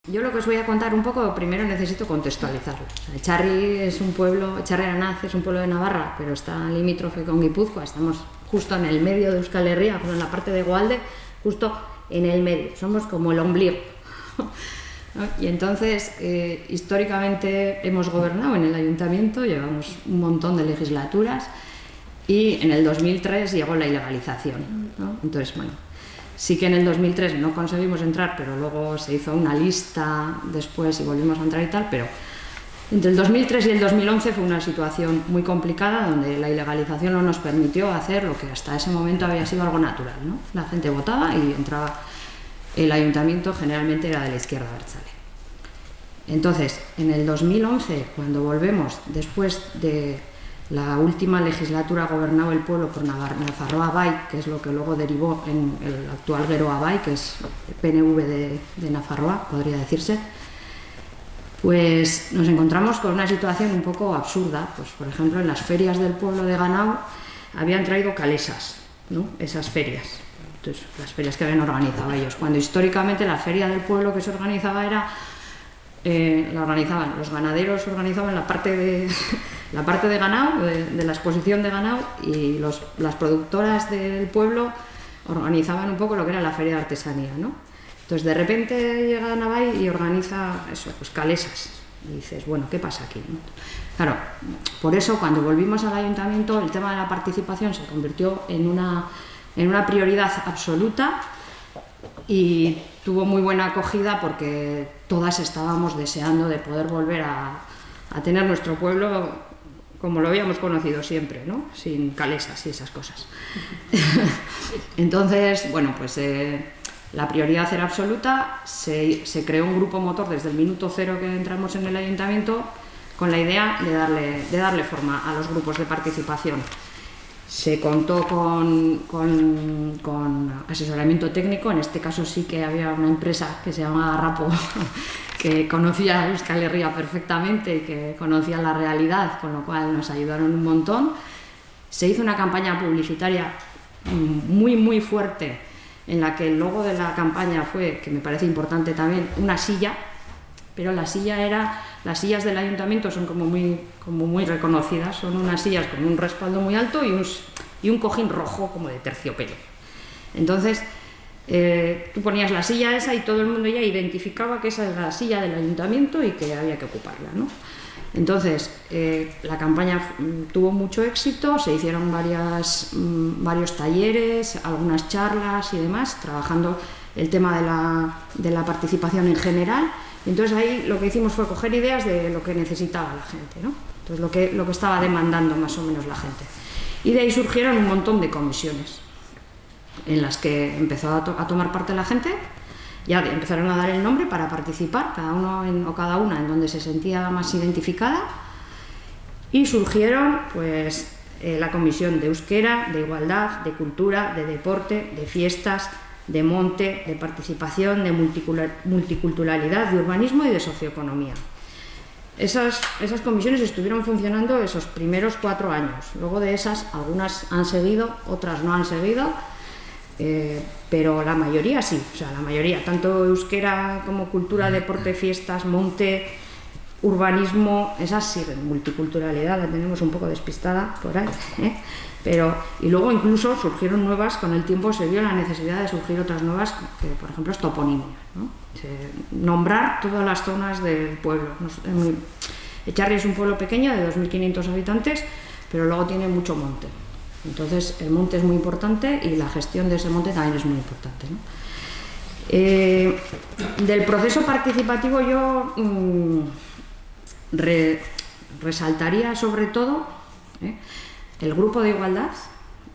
Yo lo que os voy a contar un poco, primero necesito contextualizarlo. Echarri es un pueblo, Echarri Aranaz es un pueblo de Navarra, pero está limítrofe con Guipúzcoa, estamos justo en el medio de Euskal Herria, en la parte de Hegoalde, justo en el medio, somos como el ombligo. ¿No? Y entonces, históricamente hemos gobernado en el ayuntamiento, llevamos un montón de legislaturas y en el 2003 llegó la ilegalización, ¿no? Entonces, bueno, sí que en el 2003 no conseguimos entrar, pero luego se hizo una lista después y volvimos a entrar y tal, pero entre el 2003 y el 2011 fue una situación muy complicada donde la ilegalización no nos permitió hacer lo que hasta ese momento había sido algo natural, ¿no? La gente votaba y entraba. El ayuntamiento generalmente era de la izquierda abertzale. Entonces, en el 2011, cuando volvemos, después de la última legislatura gobernado el pueblo por Nafarroa Bai, que es lo que luego derivó en el actual Geroa Bai, que es el PNV de Nafarroa, podría decirse, pues nos encontramos con una situación un poco absurda. Pues, por ejemplo, en las ferias del pueblo de Ganao habían traído calesas, ¿no? Esas ferias. Entonces, las ferias que habían organizado ellos, cuando históricamente la feria del pueblo que se organizaba era, la organizaban los ganaderos, organizaban la parte de ganado, de la exposición de ganado, y las productoras del pueblo organizaban un poco lo que era la feria de artesanía, ¿no? Entonces de repente llega Navai y organiza eso, pues calesas, y dices, bueno, ¿qué pasa aquí, no? Claro, por eso cuando volvimos al ayuntamiento el tema de la participación se convirtió en una prioridad absoluta y tuvo muy buena acogida porque todas estábamos deseando de poder volver a tener nuestro pueblo como lo habíamos conocido siempre, ¿no? Sin calesas y esas cosas. Entonces, bueno, pues la prioridad era absoluta, se creó un grupo motor desde el minuto cero que entramos en el ayuntamiento con la idea de darle forma a los grupos de participación. Se contó con asesoramiento técnico, en este caso sí que había una empresa que se llamaba Rapo, que conocía Euskal Herria perfectamente y que conocía la realidad, con lo cual nos ayudaron un montón. Se hizo una campaña publicitaria muy, muy fuerte, en la que el logo de la campaña fue, que me parece importante también, una silla, pero las sillas del ayuntamiento son como muy reconocidas, son unas sillas con un respaldo muy alto y un cojín rojo como de terciopelo. Entonces, tú ponías la silla esa y todo el mundo ya identificaba que esa es la silla del ayuntamiento y que había que ocuparla, ¿no? Entonces, la campaña tuvo mucho éxito, se hicieron varios talleres, algunas charlas y demás, trabajando el tema de la participación en general. Entonces ahí lo que hicimos fue coger ideas de lo que necesitaba la gente, ¿no? Entonces lo que estaba demandando más o menos la gente. Y de ahí surgieron un montón de comisiones en las que empezó a tomar parte la gente, ya empezaron a dar el nombre para participar, cada uno o cada una en donde se sentía más identificada, y surgieron pues la comisión de euskera, de igualdad, de cultura, de deporte, de fiestas, de monte, de participación, de multiculturalidad, de urbanismo y de socioeconomía. Esas comisiones estuvieron funcionando esos primeros 4 años. Luego de esas, algunas han seguido, otras no han seguido, pero la mayoría sí, o sea, la mayoría, tanto euskera como cultura, deporte, fiestas, monte, urbanismo, esas siguen. Multiculturalidad la tenemos un poco despistada por ahí, y luego incluso surgieron nuevas, con el tiempo se vio la necesidad de surgir otras nuevas, que por ejemplo es toponimia, ¿no? Nombrar todas las zonas del pueblo. Echarri es un pueblo pequeño de 2.500 habitantes, pero luego tiene mucho monte. Entonces el monte es muy importante y la gestión de ese monte también es muy importante, ¿no? Del proceso participativo yo resaltaría sobre todo el grupo de igualdad.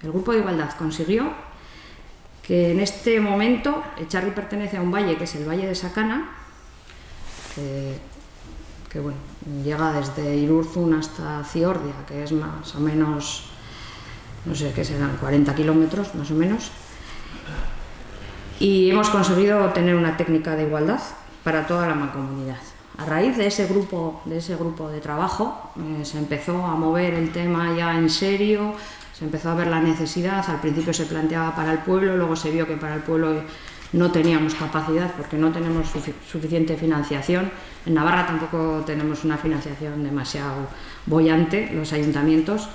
El grupo de igualdad consiguió que en este momento Echarri pertenece a un valle que es el Valle de Sakana, que bueno, llega desde Irurzun hasta Ziordia, que es más o menos, no sé qué serán, 40 kilómetros más o menos, y hemos conseguido tener una técnica de igualdad para toda la mancomunidad. A raíz de ese grupo de trabajo se empezó a mover el tema ya en serio, se empezó a ver la necesidad. Al principio se planteaba para el pueblo, luego se vio que para el pueblo no teníamos capacidad porque no tenemos suficiente financiación. En Navarra tampoco tenemos una financiación demasiado boyante, los ayuntamientos.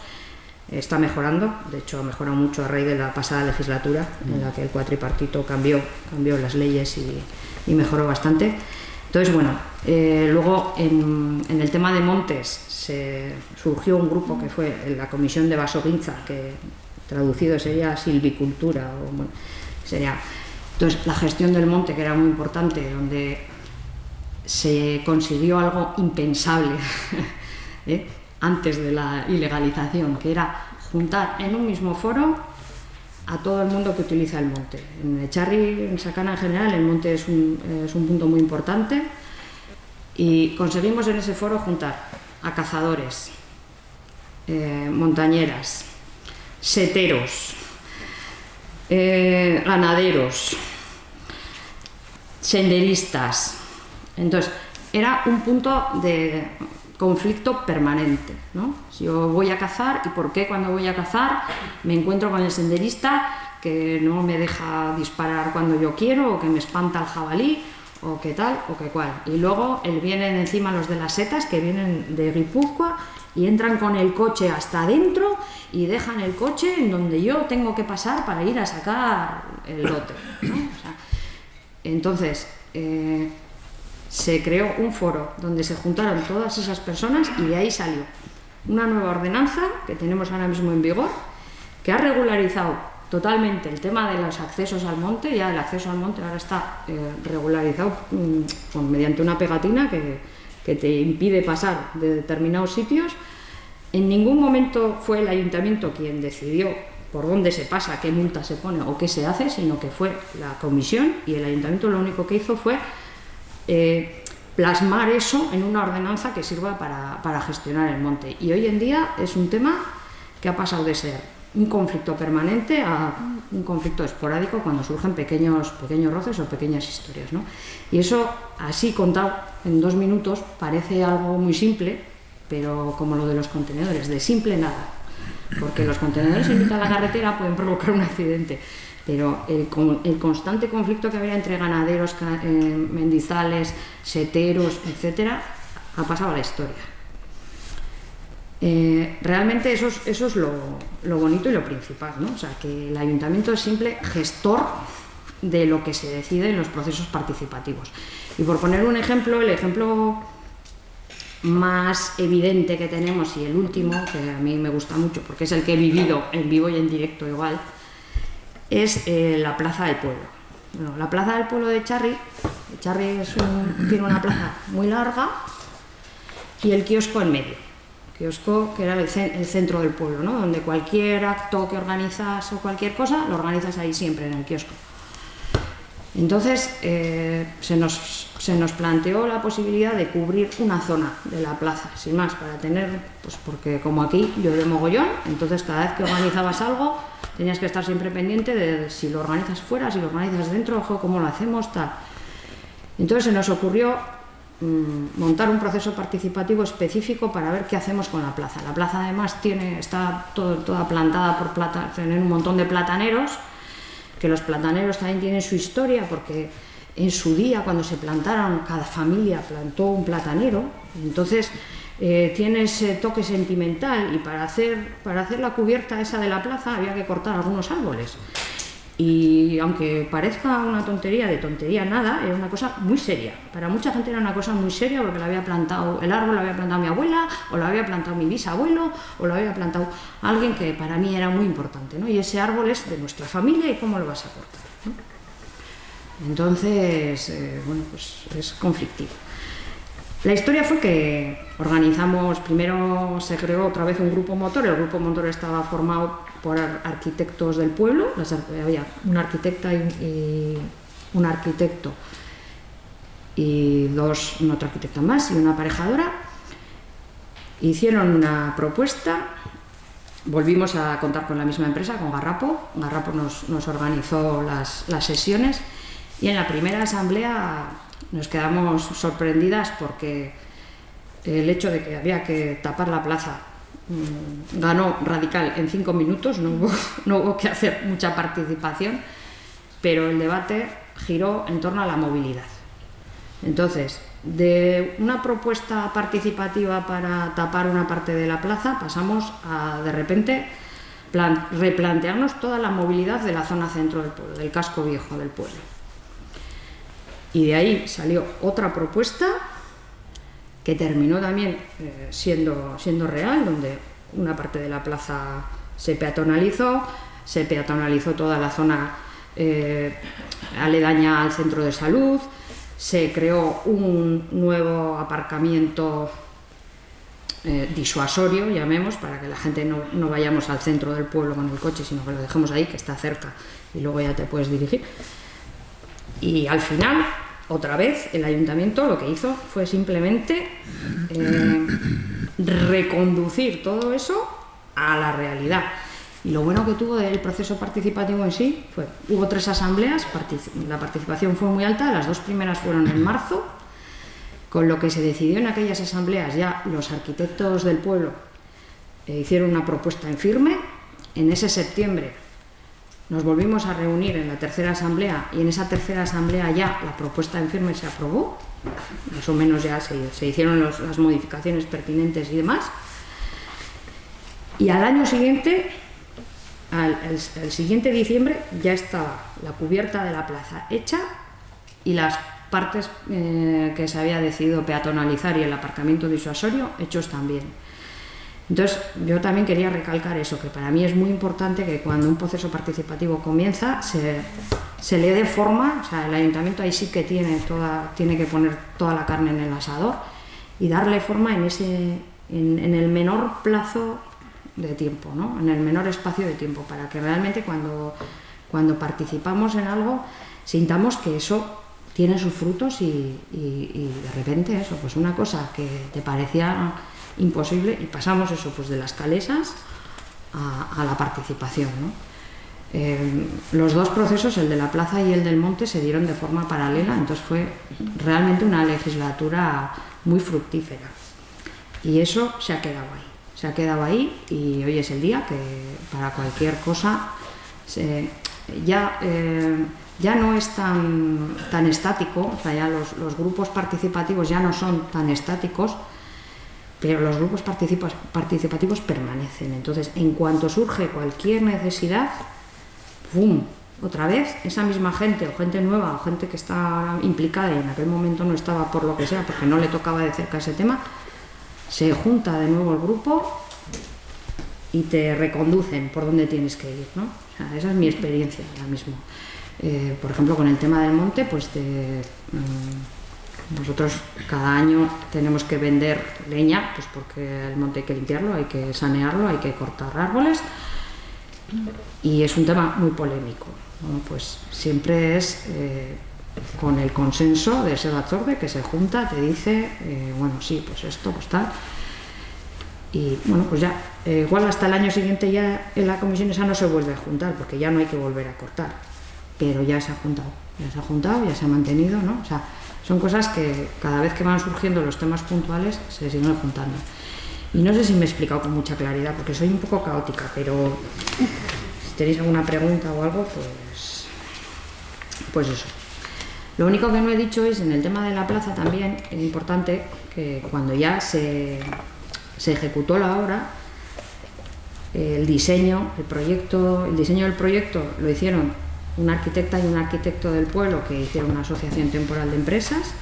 Está mejorando, de hecho ha mejorado mucho a raíz de la pasada legislatura en la que el cuatripartito cambió las leyes y mejoró bastante. Entonces, bueno, luego en el tema de montes surgió un grupo que fue la Comisión de Basogintza, que traducido sería silvicultura, o, bueno, sería entonces la gestión del monte, que era muy importante, donde se consiguió algo impensable antes de la ilegalización, que era juntar en un mismo foro a todo el mundo que utiliza el monte. En Echarri, en Sakana en general, el monte es un punto muy importante, y conseguimos en ese foro juntar a cazadores, montañeras, seteros, ganaderos, senderistas. Entonces, era un punto de conflicto permanente, ¿no? Si yo voy a cazar, ¿y por qué cuando voy a cazar me encuentro con el senderista que no me deja disparar cuando yo quiero, o que me espanta el jabalí, o qué tal, o qué cual? Y luego vienen encima los de las setas, que vienen de Guipúzcoa y entran con el coche hasta adentro y dejan el coche en donde yo tengo que pasar para ir a sacar el lote, ¿no? O sea, entonces, se creó un foro donde se juntaron todas esas personas, y de ahí salió una nueva ordenanza que tenemos ahora mismo en vigor, que ha regularizado totalmente el tema de los accesos al monte. Ya el acceso al monte ahora está regularizado mediante una pegatina que te impide pasar de determinados sitios. En ningún momento fue el ayuntamiento quien decidió por dónde se pasa, qué multa se pone o qué se hace, sino que fue la comisión, y el ayuntamiento lo único que hizo fue plasmar eso en una ordenanza que sirva para gestionar el monte. Y hoy en día es un tema que ha pasado de ser un conflicto permanente a un conflicto esporádico cuando surgen pequeños roces o pequeñas historias, ¿no? Y eso, así contado en 2 minutos, parece algo muy simple, pero como lo de los contenedores, de simple nada, porque los contenedores en mitad de la carretera pueden provocar un accidente, pero el constante conflicto que había entre ganaderos, mendizales, seteros, etcétera, ha pasado a la historia. Realmente eso es lo bonito y lo principal, ¿no? O sea, que el ayuntamiento es simple gestor de lo que se decide en los procesos participativos. Y por poner un ejemplo, el ejemplo más evidente que tenemos, y el último, que a mí me gusta mucho porque es el que he vivido en vivo y en directo igual, es la Plaza del Pueblo. Bueno, la Plaza del Pueblo de Echarri tiene una plaza muy larga y el kiosco en medio. Kiosco que era el centro del pueblo, ¿no? Donde cualquier acto que organizas o cualquier cosa, lo organizas ahí siempre, en el kiosco. Entonces se nos planteó la posibilidad de cubrir una zona de la plaza, sin más, para tener, pues porque como aquí llueve mogollón, entonces cada vez que organizabas algo tenías que estar siempre pendiente de si lo organizas fuera, si lo organizas dentro, ojo, cómo lo hacemos, tal. Entonces se nos ocurrió montar un proceso participativo específico para ver qué hacemos con la plaza. La plaza además está toda plantada por tiene un montón de plataneros, que los plataneros también tienen su historia, porque en su día, cuando se plantaron, cada familia plantó un platanero, entonces tiene ese toque sentimental, y para hacer la cubierta esa de la plaza había que cortar algunos árboles. Y aunque parezca una tontería, de tontería nada, era una cosa muy seria. Para mucha gente era una cosa muy seria, porque el árbol lo había plantado mi abuela, o lo había plantado mi bisabuelo, o lo había plantado alguien que para mí era muy importante, ¿no? Y ese árbol es de nuestra familia, ¿y cómo lo vas a cortar, ¿no? Entonces, bueno, pues es conflictivo. La historia fue que organizamos, primero se creó otra vez un grupo motor. El grupo motor estaba formado por arquitectos del pueblo, había una arquitecta y un arquitecto y otra arquitecta más y una aparejadora. Hicieron una propuesta, volvimos a contar con la misma empresa, con Garrapo. Garrapo nos organizó las sesiones, y en la primera asamblea nos quedamos sorprendidas porque el hecho de que había que tapar la plaza ganó radical en 5 minutos, no hubo que hacer mucha participación, pero el debate giró en torno a la movilidad. Entonces, de una propuesta participativa para tapar una parte de la plaza, pasamos a, de repente, replantearnos toda la movilidad de la zona centro del pueblo, del casco viejo del pueblo. Y de ahí salió otra propuesta que terminó también siendo real, donde una parte de la plaza se peatonalizó toda la zona aledaña al centro de salud, se creó un nuevo aparcamiento disuasorio, llamemos, para que la gente no vayamos al centro del pueblo con el coche, sino que lo dejemos ahí, que está cerca, y luego ya te puedes dirigir. Y al final, otra vez, el ayuntamiento lo que hizo fue simplemente reconducir todo eso a la realidad. Y lo bueno que tuvo del proceso participativo en sí fue, hubo 3 asambleas, la participación fue muy alta, las 2 primeras fueron en marzo, con lo que se decidió en aquellas asambleas, ya los arquitectos del pueblo hicieron una propuesta en firme. En ese septiembre nos volvimos a reunir en la 3ª asamblea, y en esa 3ª asamblea ya la propuesta en firme se aprobó, más o menos ya se hicieron las modificaciones pertinentes y demás. Y al año siguiente, al siguiente diciembre, ya estaba la cubierta de la plaza hecha y las partes que se había decidido peatonalizar y el aparcamiento disuasorio hechos también. Entonces, yo también quería recalcar eso, que para mí es muy importante que cuando un proceso participativo comienza se le dé forma. O sea, el ayuntamiento ahí sí que tiene que poner toda la carne en el asador y darle forma en el menor plazo de tiempo, ¿no? En el menor espacio de tiempo, para que realmente cuando participamos en algo sintamos que eso tiene sus frutos y de repente eso, pues una cosa que te parecía imposible, y pasamos eso pues de las calesas a la participación, ¿no? Los 2 procesos, el de la plaza y el del monte, se dieron de forma paralela, entonces fue realmente una legislatura muy fructífera, y eso se ha quedado ahí, y hoy es el día que para cualquier cosa ya no es tan estático. O sea, ya los grupos participativos ya no son tan estáticos, pero los grupos participativos permanecen. Entonces, en cuanto surge cualquier necesidad, ¡pum!, otra vez esa misma gente, o gente nueva, o gente que está implicada y en aquel momento no estaba por lo que sea, porque no le tocaba de cerca ese tema, se junta de nuevo el grupo y te reconducen por donde tienes que ir, ¿no? O sea, esa es mi experiencia ahora mismo. Por ejemplo, con el tema del monte, pues nosotros cada año tenemos que vender leña, pues porque el monte hay que limpiarlo, hay que sanearlo, hay que cortar árboles, y es un tema muy polémico, ¿no? Pues siempre es con el consenso de ese batzorde que se junta, te dice, bueno, sí, pues esto, pues tal, y bueno, pues ya, igual hasta el año siguiente ya en la comisión esa no se vuelve a juntar, porque ya no hay que volver a cortar, pero ya se ha juntado, ya se ha mantenido, ¿no? O sea, son cosas que cada vez que van surgiendo los temas puntuales se siguen juntando. Y no sé si me he explicado con mucha claridad, porque soy un poco caótica, pero si tenéis alguna pregunta o algo, pues eso. Lo único que no he dicho es, en el tema de la plaza también es importante que cuando ya se ejecutó la obra, el diseño del proyecto lo hicieron una arquitecta y un arquitecto del pueblo, que hicieron una asociación temporal de empresas.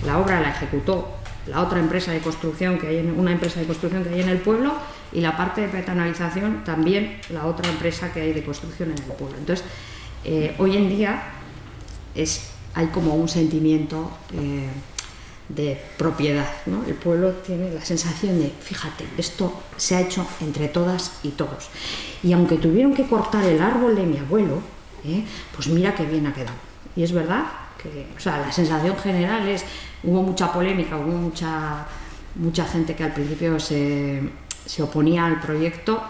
La obra la ejecutó la otra empresa de construcción que hay una empresa de construcción que hay en el pueblo, y la parte de peatonalización también la otra empresa que hay de construcción en el pueblo. Entonces, hoy en día hay como un sentimiento de propiedad, ¿no? El pueblo tiene la sensación de, fíjate, esto se ha hecho entre todas y todos. Y aunque tuvieron que cortar el árbol de mi abuelo, pues mira qué bien ha quedado. Y es verdad que, o sea, la sensación general es, hubo mucha polémica, hubo mucha gente que al principio se oponía al proyecto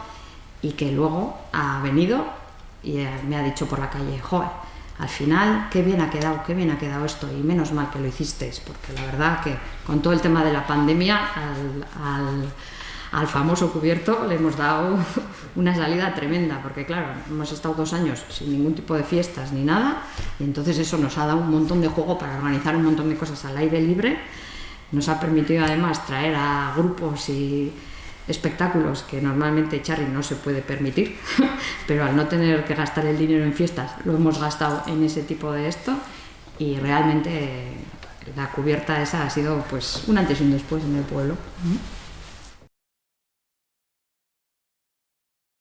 y que luego ha venido y me ha dicho por la calle, joder, al final qué bien ha quedado esto, y menos mal que lo hicisteis, porque la verdad que con todo el tema de la pandemia al famoso cubierto le hemos dado una salida tremenda, porque claro, hemos estado 2 años sin ningún tipo de fiestas ni nada, y entonces eso nos ha dado un montón de juego para organizar un montón de cosas al aire libre. Nos ha permitido además traer a grupos y espectáculos que normalmente Charly no se puede permitir, pero al no tener que gastar el dinero en fiestas lo hemos gastado en ese tipo de esto, y realmente la cubierta esa ha sido pues un antes y un después en el pueblo.